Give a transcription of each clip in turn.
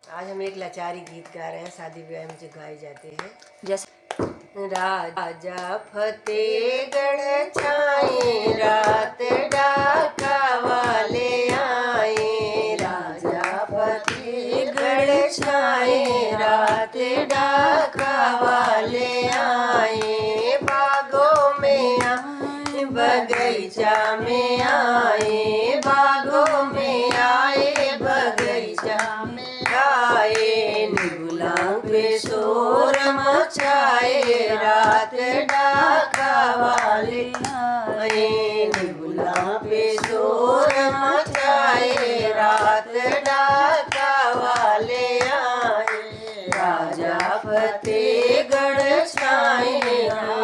आज हम एक लाचारी गीत गा रहे हैं, शादी ब्याह में जो गाए जाते हैं। जैसे राजा फतेहगढ़ छाए, रात डाका वाले आए। राजा फतेहगढ़ छाए, रात डाका वाले आए। बागों में आए, बगीचा में आए, बागों में आए, बगीचा में आए। निबुला पे शोर मचाए, रात डाका वाले आए। निबुला पे शोर मचाए, रात डाका वाले आए। राजा फतेहगढ़ छाए,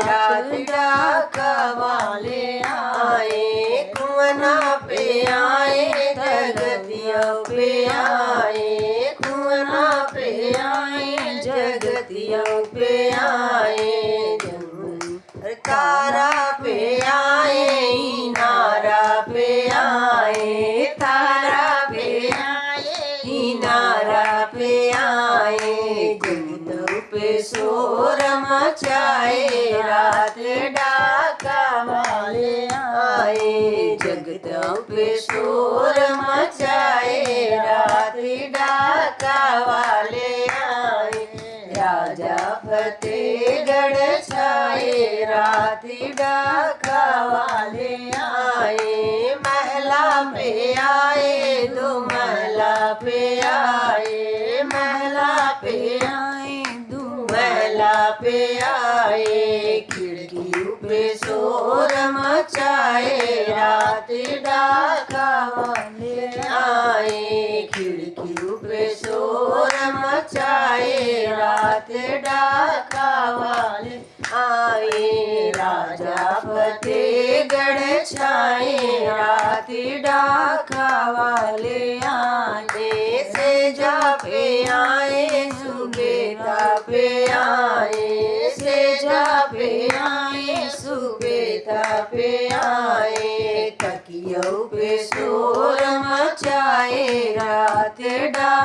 रात डाका वाले आए। कुआना पे आए, जगतिया पे आए, कुआना पे आए, जगतिया पे आए। तारा पे आए, नारा पे आए, तारा पे आए, नारा पे आए। जगतों पे शोर मचाए, रात डाका वाले आए। जगतों पे शोर मचाए, रात डाका वाले आए। राजा फतेहगढ़ छाए, रात डाका वाले आए। महला पे आए, दो महला पे आए, महला पे आए, दो महला पे आए। खिड़कियों पे शोर मचाए, रात डाका वाले आए। खिड़कियों पे शोर मचाए, रात डाका वाले आए। राजा फतेहगढ़ छाए, रात डाका वाले आए। सेजा पे आए, सुबेदा पे आए, सेजा पे आए, सुबेदा पे आए। तकियों पे शोर मचाए, रात डाका